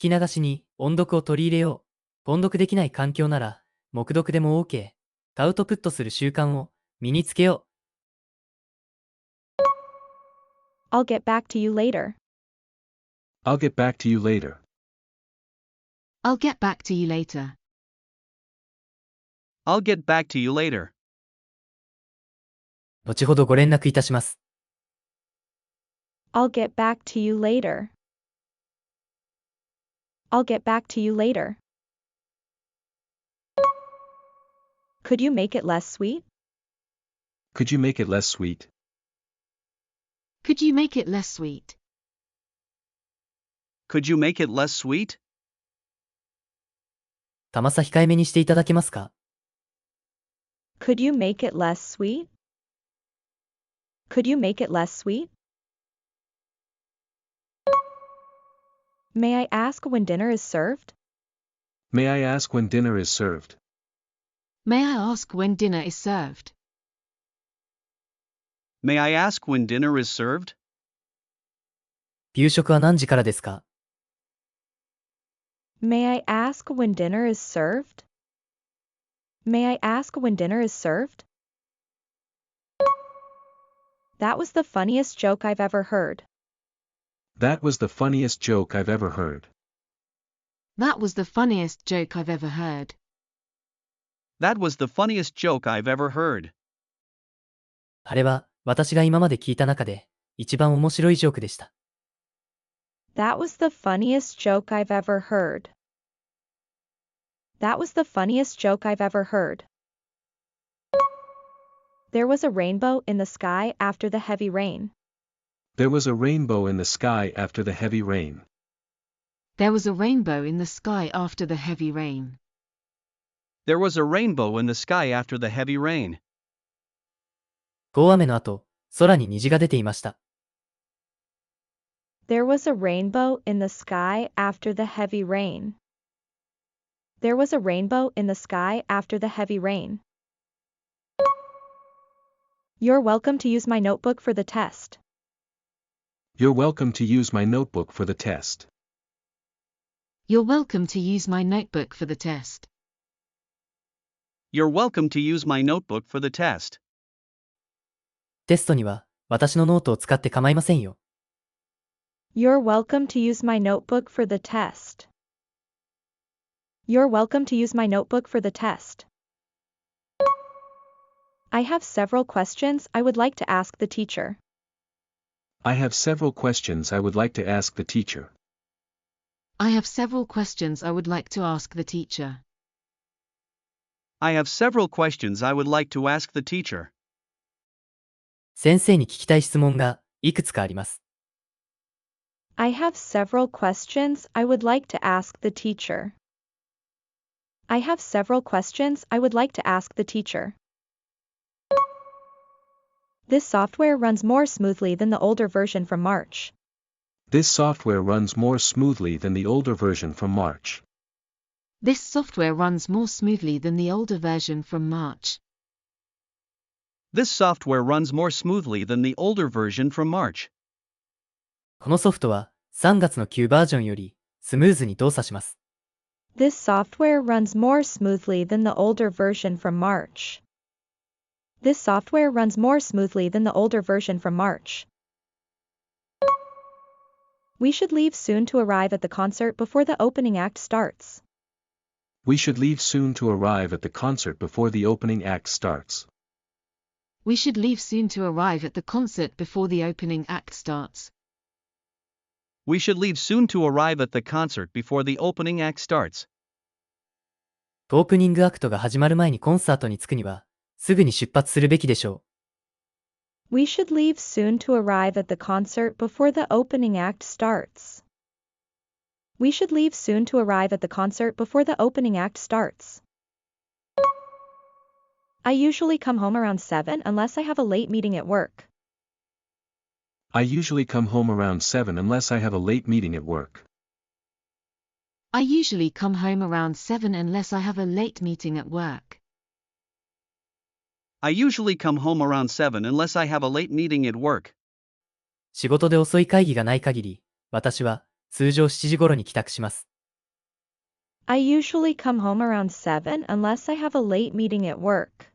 き流しに音読を取り入れよう。音読できない環境なら、黙読でも OK。アウトプットする習慣を身につけよう。I'll get back to you later. I'll get back to you later. I'll get back to you later. I'll get back to you later. 後ほどご連絡いたします。I'll get back to you later. I'll get back to you later. Could you make it less sweet? Could you make it less sweet? Could you make it less sweet? Could you make it less sweet? 甘さ控えめにしていただけますか？ Could you make it less sweet? Could you make it less sweet? May I ask when dinner is served? May I ask when dinner is served? May I ask when dinner is served? May I ask when dinner is served? 夕食は何時からですか？ May I ask when dinner is served? May I ask when dinner is served? That was the funniest joke I've ever heard. That was the funniest joke I've ever heard. That was the funniest joke I've ever heard. That was the funniest joke I've ever heard. あれは私が今まで聞いた中で一番面白いジョークでした。That was the funniest joke I've ever heard. That was the funniest joke I've ever heard. There was a rainbow in the sky after the heavy rain. There was a rainbow in the sky after the heavy rain. There was a rainbow in the sky after the heavy rain. There was a rainbow in the sky after the heavy rain. 大雨の後、空に虹が出ていました。There was a rainbow in the sky after the heavy rain. There was a rainbow in the sky after the heavy rain. You're welcome to use my notebook for the test. You're welcome to use my notebook for the test. You're welcome to use my notebook for the test. You're welcome to use my notebook for the test. テストには私のノートを使って構いませんよ。You're welcome to use my notebook for the test. You're welcome to use my notebook for the test. I have several questions I would like to ask the teacher. I have several questions I would like to ask the teacher. I have several questions I would like to ask the teacher. I have several questions I would like to ask the teacher. 先生に聞きたい質問がいくつかあります。I have several questions I would like to ask the teacher. I have several questions I would like to ask the teacher. This software runs more smoothly than the older version from March. This software runs more smoothly than the older version from March. This software runs more smoothly than the older version from March. This software runs more smoothly than the older version from March. このソフトは3月の旧バージョンよりスムーズに動作します。This software runs more smoothly than the older version from March. This software runs more smoothly than the older version from March. We should leave soon to arrive at the concert before the opening act starts. We should leave soon to arrive at the concert before the opening act starts. We should leave soon to arrive at the concert before the opening act starts. We should leave soon to arrive at the concert before the opening act starts. オープニングアクトが始まる前にコンサートに着くには、すぐに出発するべきでしょう。We should leave soon to arrive at the concert before the opening act starts. We should leave soon to arrive at the concert before the opening act starts. I usually come home around 7 unless I have a late meeting at work. I usually come home around 7 unless I have a late meeting at work. I usually come home around 7 unless I have a late meeting at work. I usually come home around 7 unless I have a late meeting at work. 仕事で遅い会議がない限り、私は通常7時頃に帰宅します。I usually come home around 7 unless I have a late meeting at work.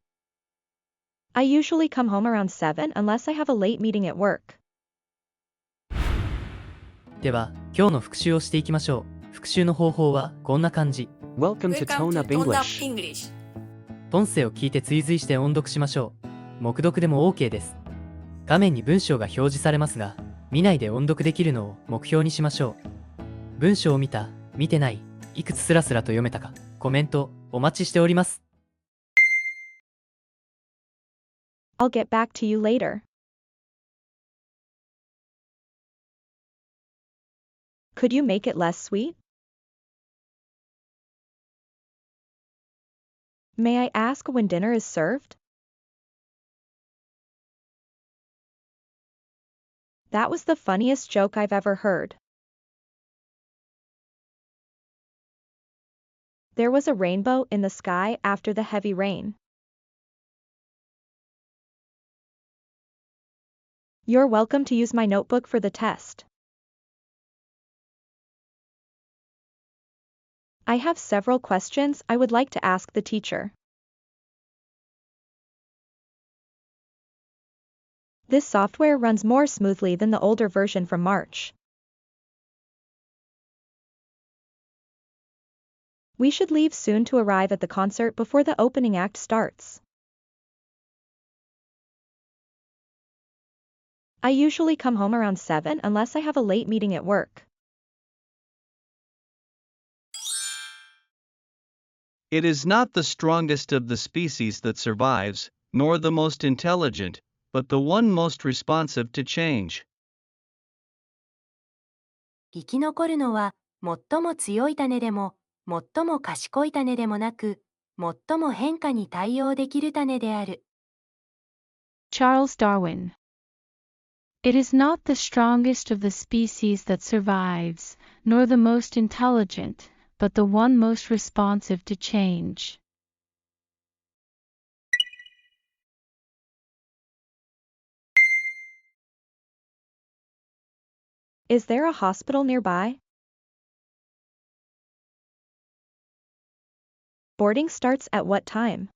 I usually come home around 7 unless I have a late meeting at work. では、今日の復習をしていきましょう。復習の方法はこんな感じ。Welcome to Tone Up English. 音声を聞いて追随して音読しましょう。黙読でも OK です。画面に文章が表示されますが、見ないで音読できるのを目標にしましょう。文章を見た、見てない、いくつスラスラと読めたか、コメントお待ちしております。I'll get back to you later. Could you make it less sweet? May I ask when dinner is served? That was the funniest joke I've ever heard. There was a rainbow in the sky after the heavy rain. You're welcome to use my notebook for the test. I have several questions I would like to ask the teacher. This software runs more smoothly than the older version from March. We should leave soon to arrive at the concert before the opening act starts. I usually come home around 7 unless I have a late meeting at work. It is not the strongest of the species that survives, nor the most intelligent, but the one most responsive to change. 生き残るのは最も強い種でも最も賢い種でもなく最も変化に対応できる種である。Charles Darwin. It is not the strongest of the species that survives, nor the most intelligent, but the one most responsive to change. Is there a hospital nearby? Boarding starts at what time?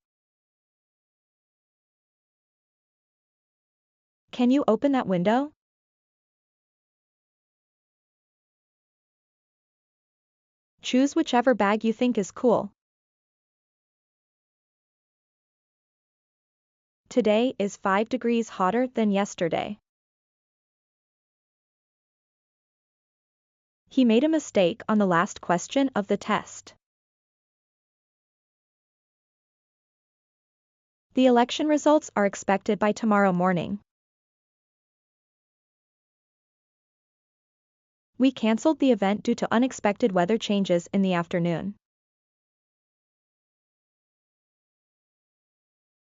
Can you open that window? Choose whichever bag you think is cool. Today is 5 degrees hotter than yesterday. He made a mistake on the last question of the test. The election results are expected by tomorrow morning. We canceled the event due to unexpected weather changes in the afternoon.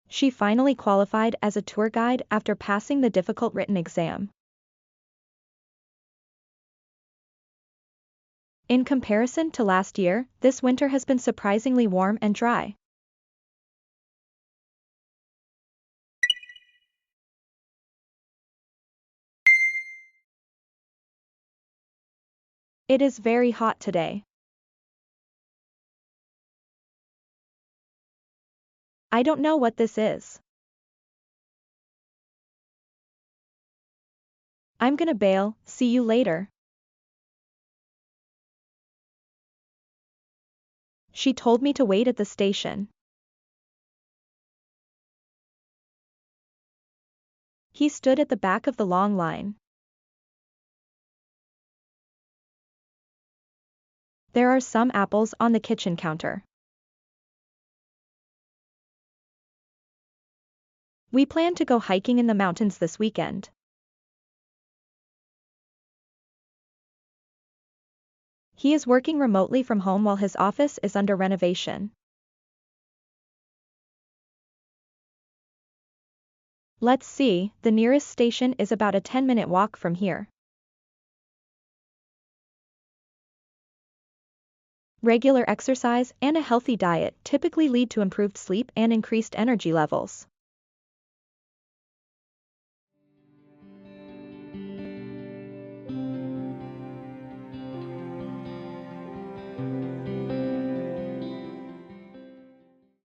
She finally qualified as a tour guide after passing the difficult written exam. In comparison to last year, this winter has been surprisingly warm and dry. It is very hot today. I don't know what this is. I'm gonna bail, see you later. She told me to wait at the station. He stood at the back of the long line. There are some apples on the kitchen counter. We plan to go hiking in the mountains this weekend. He is working remotely from home while his office is under renovation. Let's see, the nearest station is about a 10-minute walk from here. Regular exercise and a healthy diet typically lead to improved sleep and increased energy levels.